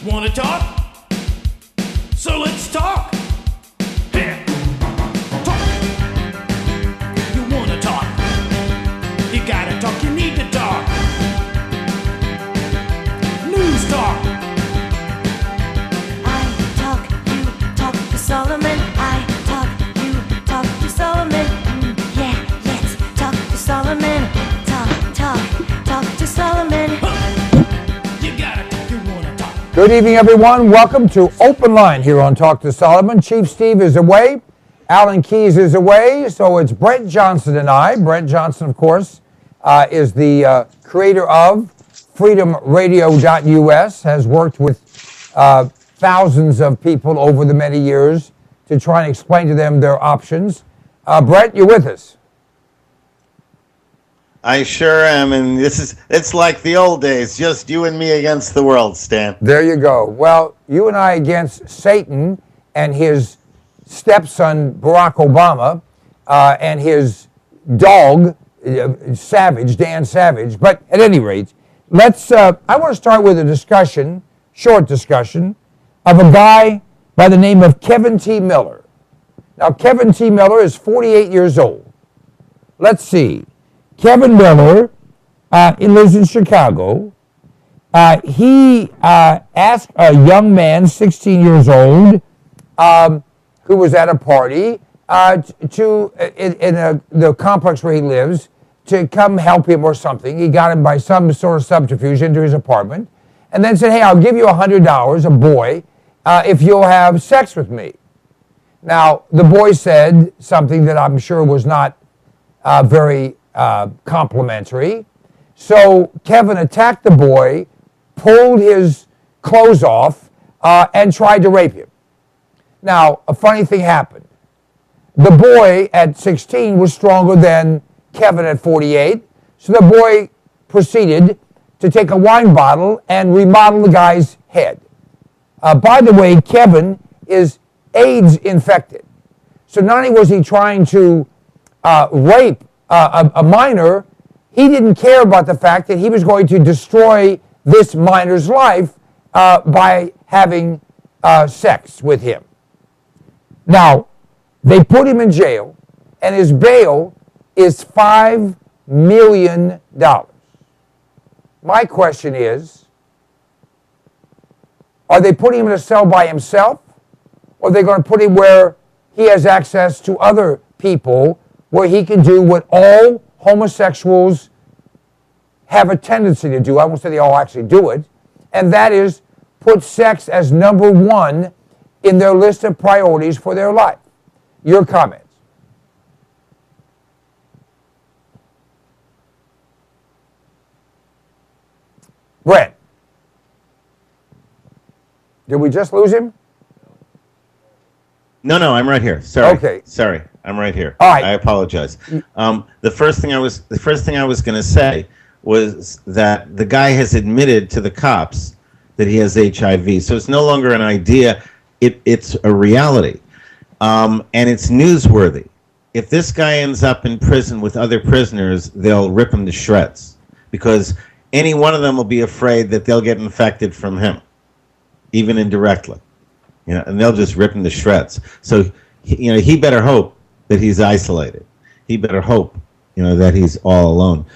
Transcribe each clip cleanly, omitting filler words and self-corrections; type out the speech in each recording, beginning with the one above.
Wanna talk? So let's talk. Here. Talk. You wanna talk? You gotta talk, you need to talk. News talk. I talk, you talk to Solomon. I talk, you talk to Solomon. Yeah, let's talk to Solomon. Talk to Solomon. You gotta talk, you wanna talk. Good evening, everyone. Welcome to Open Line here on Talk to Solomon. Chief Steve is away. Alan Keyes is away. So it's Brent Johnson and I. Brent Johnson, of course, is the creator of freedomradio.us, has worked with thousands of people over the many years to try and explain to them their options. Brent, you're with us. I sure am, and it's like the old days, just you and me against the world, Stan. There you go. Well, you and I against Satan and his stepson, Barack Obama, and his dog, Savage, Dan Savage. But at any rate, I want to start with a short discussion, of a guy by the name of Kevin T. Miller. Now, Kevin T. Miller is 48 years old. Let's see. Kevin Miller, he lives in Chicago. He asked a young man, 16 years old, who was at a party in the complex where he lives, to come help him or something. He got him by some sort of subterfuge into his apartment, and then said, "Hey, I'll give you $100, a boy, if you'll have sex with me." Now, the boy said something that I'm sure was not very complimentary. So Kevin attacked the boy, pulled his clothes off, and tried to rape him. Now, a funny thing happened. The boy at 16 was stronger than Kevin at 48, so the boy proceeded to take a wine bottle and remodel the guy's head. By the way, Kevin is AIDS infected. So not only was he trying to rape a minor, he didn't care about the fact that he was going to destroy this minor's life by having sex with him. Now, they put him in jail, and his bail is $5 million. My question is, are they putting him in a cell by himself, or are they going to put him where he has access to other people, where he can do what all homosexuals have a tendency to do? I won't say they all actually do it, and that is put sex as number one in their list of priorities for their life. Your comments? Brent, did we just lose him? No, I'm right here. Sorry. Okay. Sorry, I'm right here. All right. I apologize. The first thing I was going to say was that the guy has admitted to the cops that he has HIV. So it's no longer an idea; it's a reality, and it's newsworthy. If this guy ends up in prison with other prisoners, they'll rip him to shreds, because any one of them will be afraid that they'll get infected from him, even indirectly. And they'll just rip him to shreds. So, he better hope that he's isolated. He better hope, that he's all alone.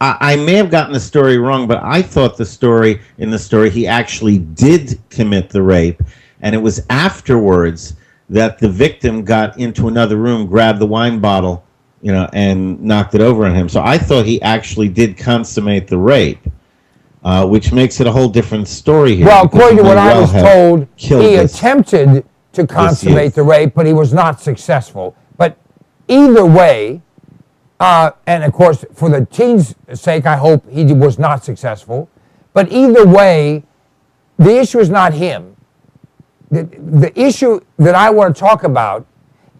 I may have gotten the story wrong, but I thought in the story he actually did commit the rape, and it was afterwards that the victim got into another room, grabbed the wine bottle, and knocked it over on him. So I thought he actually did consummate the rape. Which makes it a whole different story here. Well, according to what I was told, he attempted to consummate the rape, but he was not successful. But either way, and of course, for the teen's sake, I hope he was not successful. But either way, the issue is not him. The issue that I want to talk about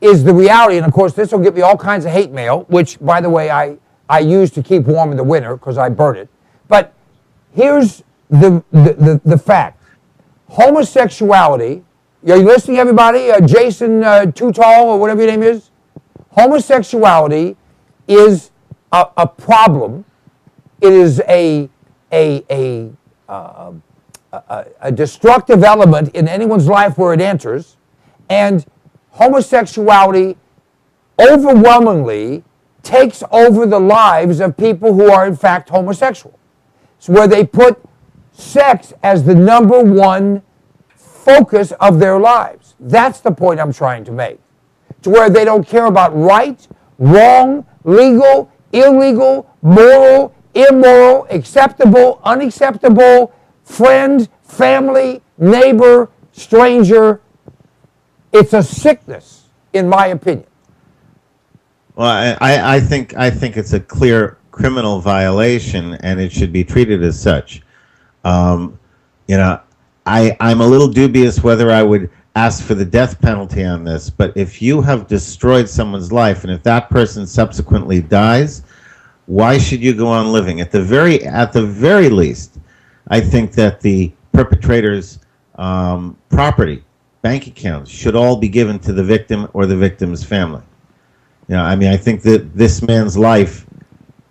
is the reality, and of course, this will get me all kinds of hate mail, which, by the way, I use to keep warm in the winter because I burn it. But here's the fact. Homosexuality, are you listening, everybody? Jason Too Tall, or whatever your name is? Homosexuality is a problem. It is a a destructive element in anyone's life where it enters, and homosexuality overwhelmingly takes over the lives of people who are in fact homosexual. It's where they put sex as the number one focus of their lives. That's the point I'm trying to make. To where they don't care about right, wrong, legal, illegal, moral, immoral, acceptable, unacceptable, friend, family, neighbor, stranger. It's a sickness, in my opinion. Well, I think it's a clear criminal violation, and it should be treated as such. I'm a little dubious whether I would ask for the death penalty on this, but if you have destroyed someone's life, and if that person subsequently dies, why should you go on living? At the very least, I think that the perpetrator's property, bank accounts, should all be given to the victim or the victim's family. I think that this man's life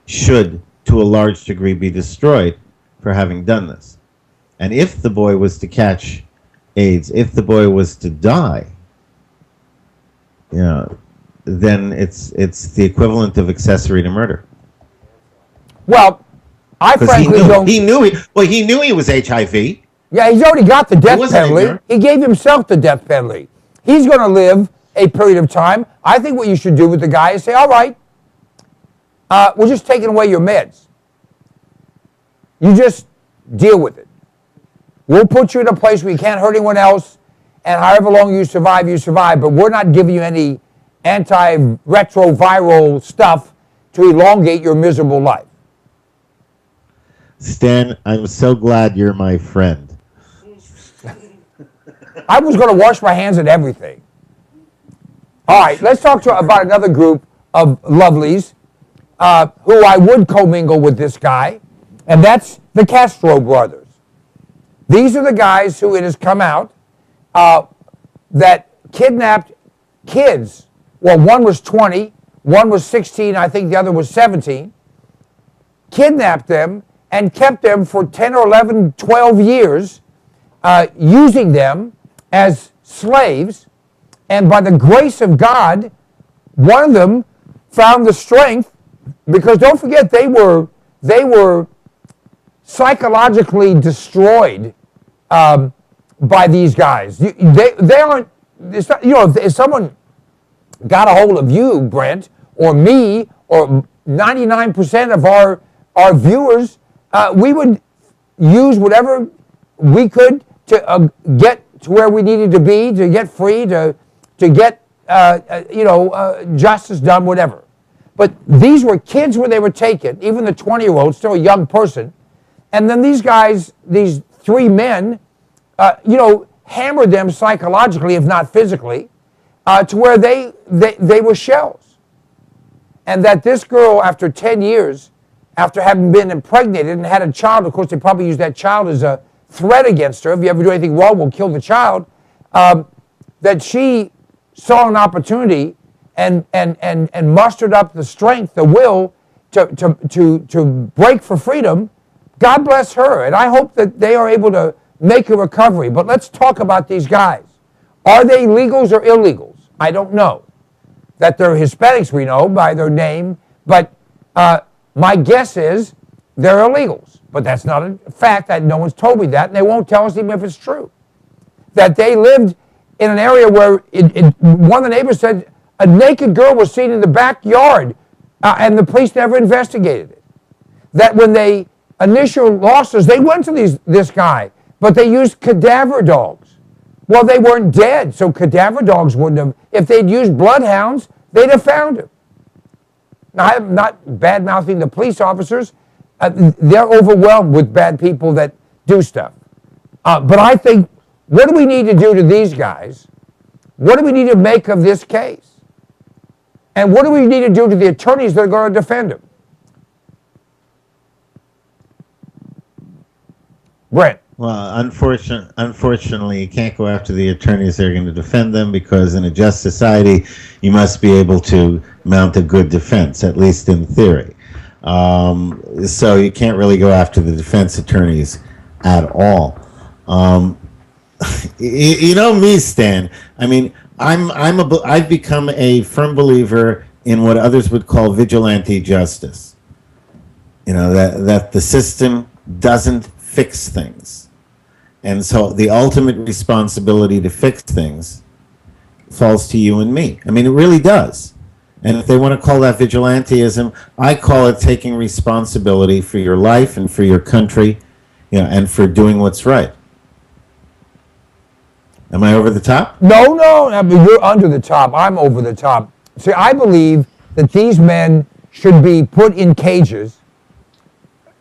should, to a large degree, be destroyed for having done this. And if the boy was to catch AIDS, if the boy was to die, then it's the equivalent of accessory to murder. Well, I frankly don't. He knew he was HIV. Yeah, he's already got the death penalty. He gave himself the death penalty. He's going to live a period of time. I think what you should do with the guy is say, all right, we're just taking away your meds. You just deal with it. We'll put you in a place where you can't hurt anyone else, and however long you survive, but we're not giving you any antiretroviral stuff to elongate your miserable life. Stan, I'm so glad you're my friend. I was going to wash my hands and everything. All right, let's talk about another group of lovelies who I would commingle with this guy, and that's the Castro brothers. These are the guys who it has come out that kidnapped kids. Well, one was 20, one was 16, I think the other was 17. Kidnapped them and kept them for 10 or 11, 12 years, using them as slaves. And by the grace of God, one of them found the strength, because don't forget they were psychologically destroyed by these guys. They aren't. It's not, if someone got a hold of you, Brent, or me, or 99% of our viewers, we would use whatever we could to get to where we needed to be, to get free, to get justice done, whatever. But these were kids when they were taken, even the 20-year-old, still a young person. And then these guys, these three men, hammered them psychologically, if not physically, to where they were shells. And that this girl, after 10 years, after having been impregnated and had a child, of course, they probably used that child as a threat against her. If you ever do anything wrong, we'll kill the child. That she saw an opportunity and mustered up the strength, the will to break for freedom. God bless her, and I hope that they are able to make a recovery. But let's talk about these guys. Are they legals or illegals? I don't know. That they're Hispanics, we know by their name, but my guess is they're illegals. But that's not a fact. No one's told me that, and they won't tell us even if it's true. That they lived in an area where one of the neighbors said a naked girl was seen in the backyard, and the police never investigated it. That when they initial losses, they went to this guy, but they used cadaver dogs. Well, they weren't dead, so cadaver dogs wouldn't have. If they'd used bloodhounds, they'd have found him. Now, I'm not bad-mouthing the police officers. They're overwhelmed with bad people that do stuff. But I think, what do we need to do to these guys? What do we need to make of this case? And what do we need to do to the attorneys that are going to defend them? Brent. Well, unfortunately, you can't go after the attorneys that are going to defend them, because in a just society, you must be able to mount a good defense, at least in theory. So you can't really go after the defense attorneys at all. You know me, Stan. I mean, I've become a firm believer in what others would call vigilante justice. You know, that the system doesn't fix things. And so the ultimate responsibility to fix things falls to you and me. I mean, it really does. And if they want to call that vigilantism, I call it taking responsibility for your life and for your country, you know, and for doing what's right. Am I over the top? No, I mean, you're under the top. I'm over the top. See, I believe that these men should be put in cages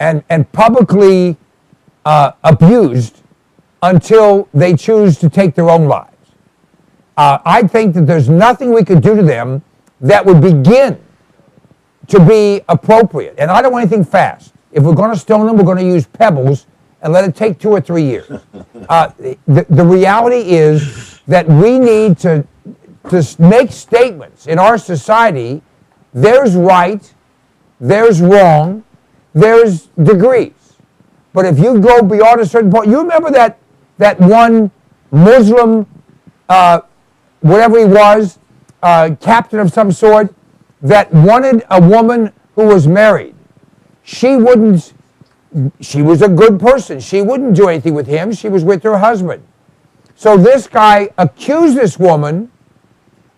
and publicly abused until they choose to take their own lives. I think that there's nothing we could do to them that would begin to be appropriate. And I don't want anything fast. If we're going to stone them, we're going to use pebbles and let it take 2 or 3 years. The reality is that we need to make statements in our society. There's right, there's wrong, there's degrees. But if you go beyond a certain point, you remember that one Muslim, whatever he was, captain of some sort, that wanted a woman who was married. She was a good person. She wouldn't do anything with him. She was with her husband. So this guy accused this woman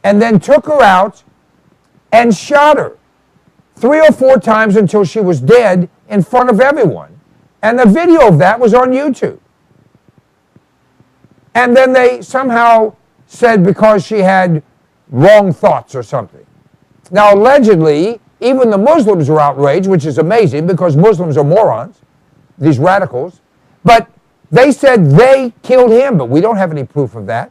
and then took her out and shot her 3 or 4 times until she was dead in front of everyone. And the video of that was on YouTube. And then they somehow said because she had wrong thoughts or something. Now, allegedly, even the Muslims were outraged, which is amazing because Muslims are morons, these radicals. But they said they killed him, but we don't have any proof of that.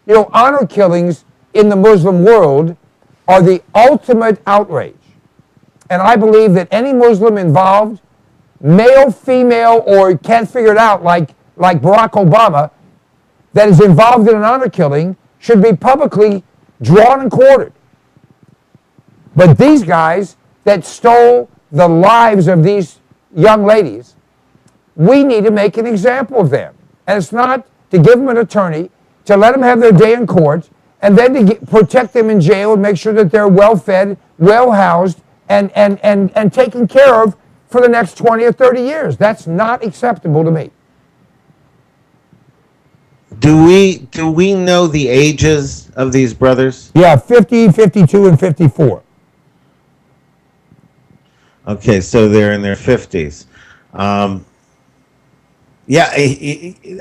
You know, honor killings in the Muslim world are the ultimate outrage. And I believe that any Muslim involved, male, female, or can't figure it out like Barack Obama, that is involved in an honor killing should be publicly drawn and quartered. But these guys that stole the lives of these young ladies, we need to make an example of them. And it's not to give them an attorney, to let them have their day in court, and then to protect them in jail and make sure that they're well-fed, well-housed, and taken care of for the next 20 or 30 years. That's not acceptable to me. Do we know the ages of these brothers? Yeah, 50, 52, and 54. Okay, so they're in their 50s. Yeah,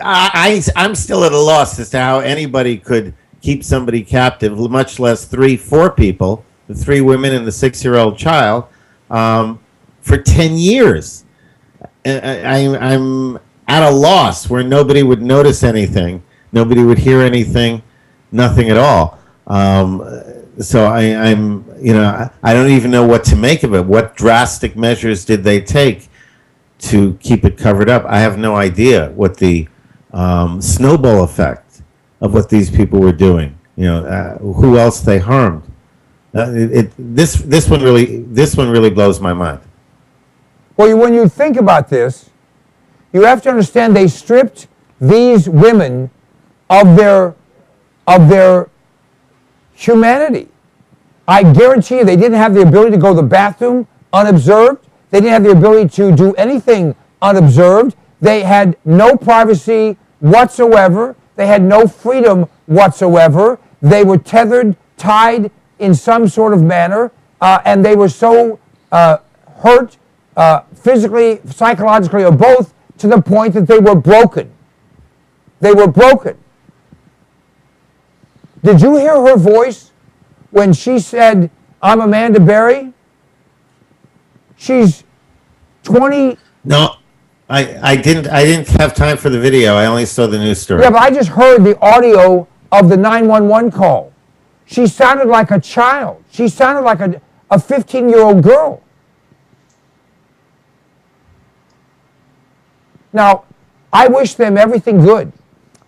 I'm still at a loss as to how anybody could keep somebody captive, much less 4 people, the 3 women and the 6-year-old child, for 10 years. I'm at a loss where nobody would notice anything, nobody would hear anything, nothing at all. So I'm, you know, I don't even know what to make of it. What drastic measures did they take to keep it covered up? I have no idea what the snowball effect of what these people were doing. You know, who else they harmed. This one really blows my mind. Well, when you think about this, you have to understand they stripped these women of their humanity. I guarantee you they didn't have the ability to go to the bathroom unobserved. They didn't have the ability to do anything unobserved. They had no privacy whatsoever. They had no freedom whatsoever. They were tethered, tied in some sort of manner, and they were so hurt physically, psychologically, or both, to the point that they were broken. They were broken. Did you hear her voice when she said, "I'm Amanda Berry"? She's 20. No, I didn't have time for the video. I only saw the news story. Yeah, but I just heard the audio of the 911 call. She sounded like a child. She sounded like a 15-year-old girl. Now, I wish them everything good.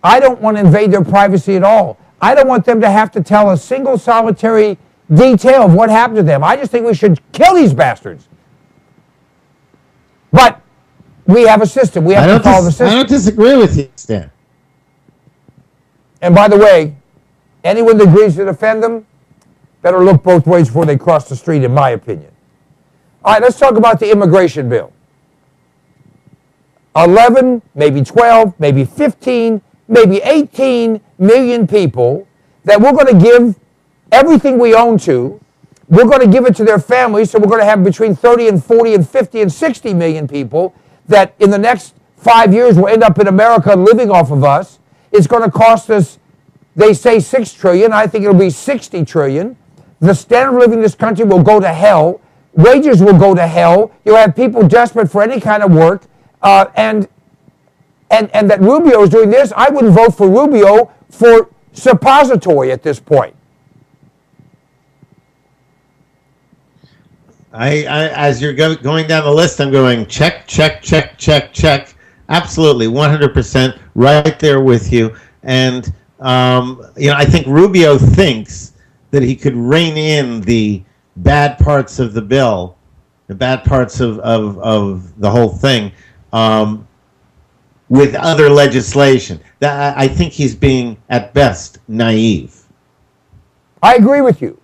I don't want to invade their privacy at all. I don't want them to have to tell a single solitary detail of what happened to them. I just think we should kill these bastards. But we have a system. We have to follow the system. I don't disagree with you, Stan. And by the way, anyone that agrees to defend them better look both ways before they cross the street, in my opinion. All right, let's talk about the immigration bill. 11, maybe 12, maybe 15, maybe 18 million people that we're going to give everything we own to. We're going to give it to their families, so we're going to have between 30 and 40 and 50 and 60 million people that in the next 5 years will end up in America living off of us. It's going to cost us, they say $6 trillion. I think it'll be $60 trillion. The standard of living in this country will go to hell. Wages will go to hell. You'll have people desperate for any kind of work. And that Rubio is doing this, I wouldn't vote for Rubio for suppository at this point. As you're going down the list, I'm going check, check, check, check, check. Absolutely, 100% right there with you. And I think Rubio thinks that he could rein in the bad parts of the bill, the bad parts of the whole thing, with other legislation. I think he's being, at best, naive. I agree with you.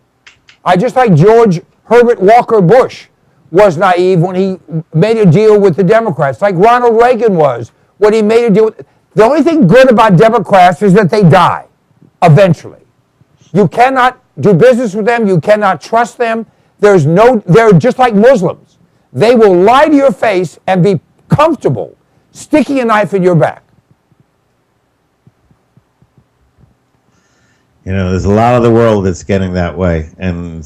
I just like George Herbert Walker Bush was naive when he made a deal with the Democrats, like Ronald Reagan was when he made a deal with... The only thing good about Democrats is that they die, eventually. You cannot do business with them. You cannot trust them. They're just like Muslims. They will lie to your face and be comfortable sticking a knife in your back. There's a lot of the world that's getting that way, and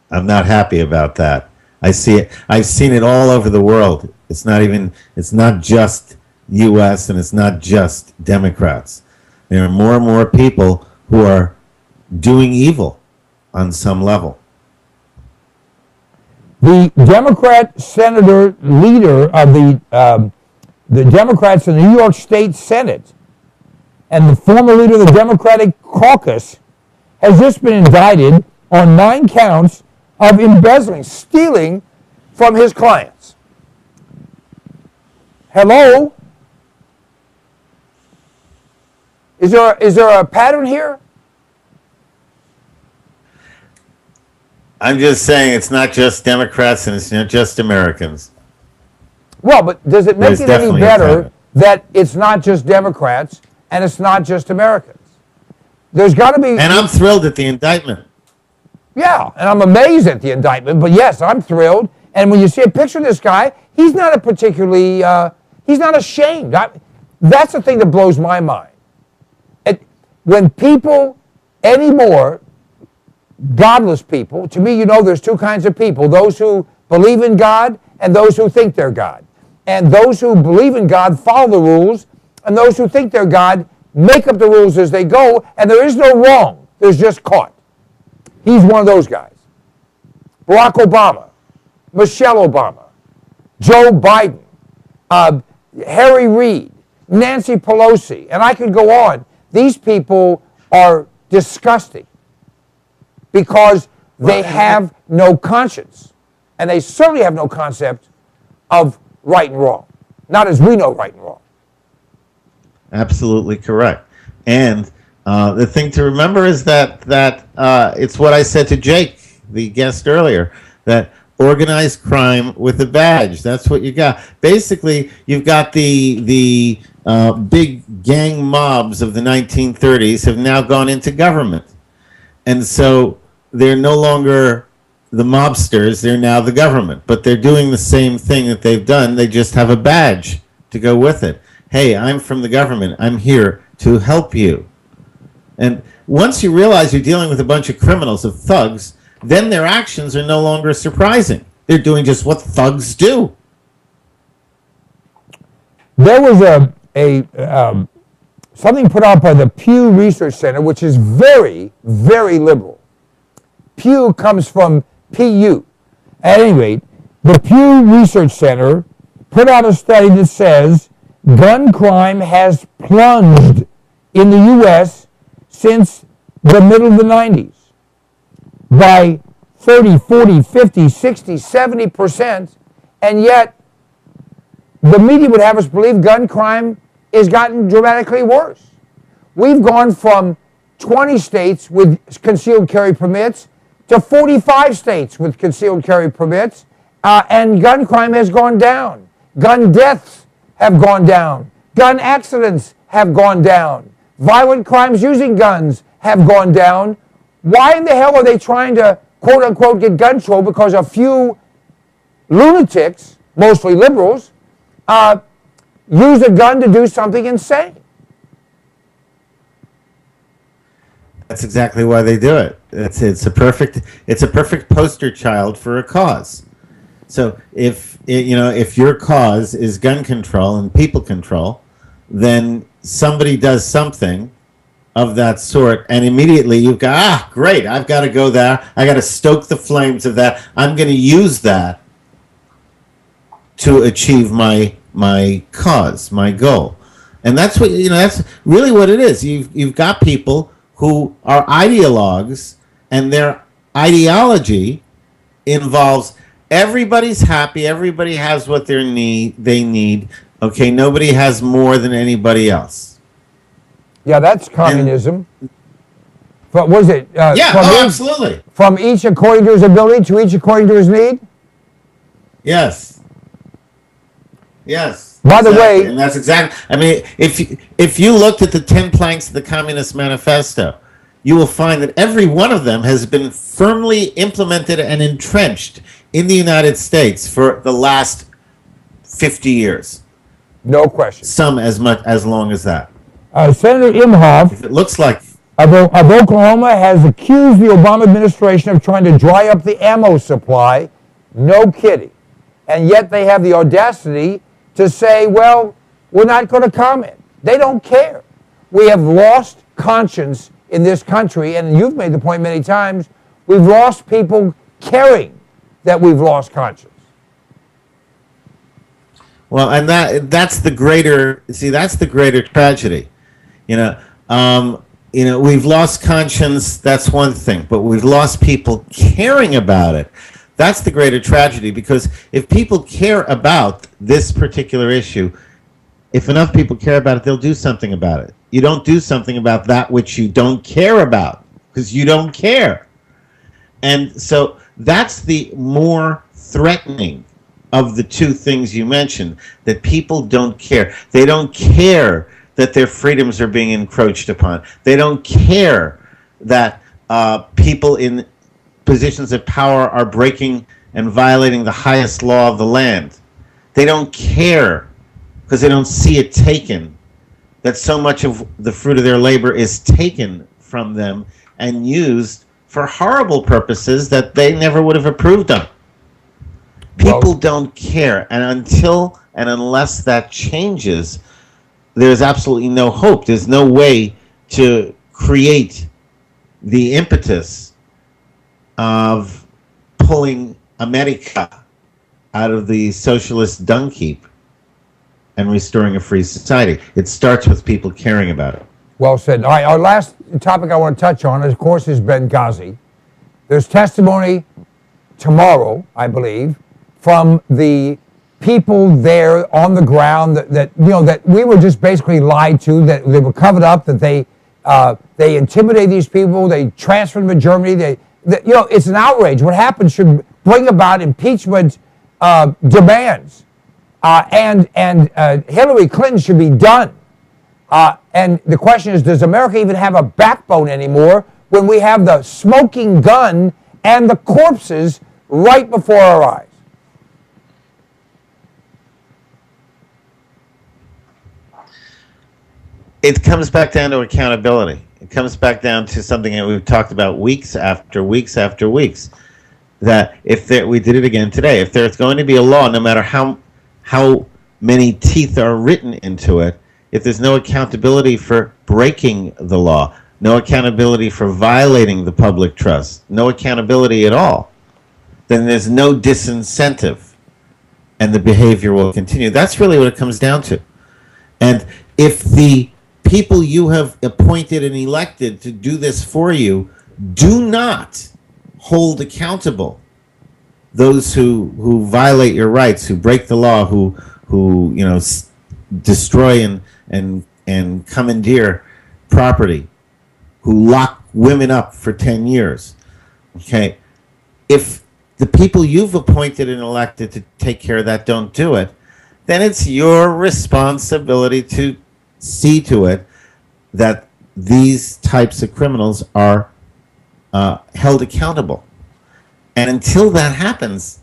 I'm not happy about that. I see it. I've seen it all over the world. It's not just U.S. and it's not just Democrats. There are more and more people who are doing evil on some level. The Democrat senator leader of the Democrats in the New York State Senate and the former leader of the Democratic caucus has just been indicted on 9 counts of embezzling, stealing from his clients. Hello? Is there a pattern here? I'm just saying it's not just Democrats and it's not just Americans. Well, but does it make There's it any definitely a better pattern. that it's not just Democrats and it's not just Americans? There's got to be... And I'm thrilled at the indictment. Yeah, and I'm amazed at the indictment, but yes, I'm thrilled. And when you see a picture of this guy, he's not a particularly... he's not ashamed. That's the thing that blows my mind. When people anymore... godless people, to me, there's 2 kinds of people, those who believe in God and those who think they're God. And those who believe in God follow the rules, and those who think they're God make up the rules as they go, and there is no wrong, there's just caught. He's one of those guys. Barack Obama, Michelle Obama, Joe Biden, Harry Reid, Nancy Pelosi, and I could go on. These people are disgusting, because they have no conscience. And they certainly have no concept of right and wrong. Not as we know right and wrong. Absolutely correct. And the thing to remember is that it's what I said to Jake, the guest earlier, that organized crime with a badge. That's what you got. Basically, you've got the big gang mobs of the 1930s have now gone into government. And so they're no longer the mobsters, they're now the government. But they're doing the same thing that they've done. They just have a badge to go with it. Hey, I'm from the government. I'm here to help you. And once you realize you're dealing with a bunch of criminals, of thugs, then their actions are no longer surprising. They're doing just what thugs do. There was something put out by the Pew Research Center, which is very, very liberal. Pew comes from PU. At any rate, the Pew Research Center put out a study that says gun crime has plunged in the U.S. since the middle of the 90s by 30, 40, 50, 60, 70%, and yet the media would have us believe gun crime has gotten dramatically worse. We've gone from 20 states with concealed carry permits to 45 states with concealed carry permits, and gun crime has gone down. Gun deaths have gone down. Gun accidents have gone down. Violent crimes using guns have gone down. Why in the hell are they trying to, quote unquote, get gun control? Because a few lunatics, mostly liberals, use a gun to do something insane. That's exactly why they do it. It's a perfect poster child for a cause. So if your cause is gun control and people control, then somebody does something of that sort, and immediately you've got, great, I've got to go there. I got to stoke the flames of that. I'm going to use that to achieve my cause, my goal. And that's what, that's really what it is. You've got people who are ideologues, and their ideology involves everybody's happy, everybody has what they need. Okay, nobody has more than anybody else. Yeah, that's communism. But was it? Absolutely. From each according to his ability, to each according to his need. Yes. Yes. By the way, and that's exactly. I mean, if you looked at the 10 planks of the Communist Manifesto, you will find that every one of them has been firmly implemented and entrenched in the United States for the last 50 years. No question. Some as long as that. Senator Imhoff, if it looks like, of Oklahoma, has accused the Obama administration of trying to dry up the ammo supply. No kidding. And yet they have the audacity to say, well, we're not going to comment. They don't care. We have lost conscience in this country, and you've made the point many times, we've lost people caring that we've lost conscience. Well, and that's the greater tragedy. We've lost conscience, that's one thing, but we've lost people caring about it. That's the greater tragedy, because if people care about this particular issue, if enough people care about it, they'll do something about it. You don't do something about that which you don't care about, because you don't care. And so that's the more threatening of the two things you mentioned, that people don't care. They don't care that their freedoms are being encroached upon. They don't care that people in positions of power are breaking and violating the highest law of the land. They don't care because they don't see it taken, that so much of the fruit of their labor is taken from them and used for horrible purposes that they never would have approved of. People don't care, and until and unless that changes, there's absolutely no hope. There's no way to create the impetus of pulling America out of the socialist dung heap and restoring a free society. It starts with people caring about it. Well said. All right, our last topic I want to touch on, of course, is Benghazi. There's testimony tomorrow, I believe, from the people there on the ground that we were just basically lied to, that they were covered up, that they intimidate these people, they transfer them to Germany. It's an outrage. What happened should bring about impeachment demands, and Hillary Clinton should be done. And the question is, does America even have a backbone anymore when we have the smoking gun and the corpses right before our eyes? It comes back down to accountability. It comes back down to something that we've talked about weeks after weeks after weeks. That we did it again today. If there's going to be a law, no matter how many teeth are written into it, if there's no accountability for breaking the law, no accountability for violating the public trust, no accountability at all, then there's no disincentive, and the behavior will continue. That's really what it comes down to. And if the people you have appointed and elected to do this for you do not hold accountable those who violate your rights, who break the law, who who destroy and commandeer property, who lock women up for 10 years. Okay, if the people you've appointed and elected to take care of that don't do it, then it's your responsibility to see to it that these types of criminals are held accountable. And until that happens,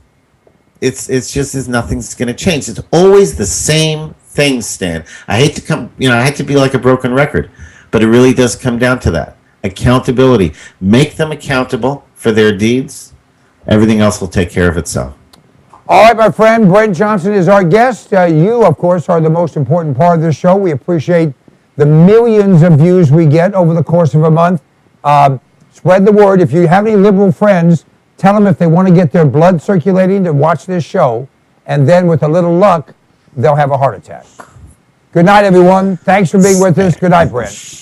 it's just as nothing's going to change. It's always the same thing, Stan. I hate to be like a broken record, but it really does come down to that. Accountability. Make them accountable for their deeds. Everything else will take care of itself. All right, my friend, Brent Johnson is our guest. You, of course, are the most important part of this show. We appreciate the millions of views we get over the course of a month. Spread the word. If you have any liberal friends, tell them if they want to get their blood circulating to watch this show, and then with a little luck, they'll have a heart attack. Good night, everyone. Thanks for being with us. Good night, Brent.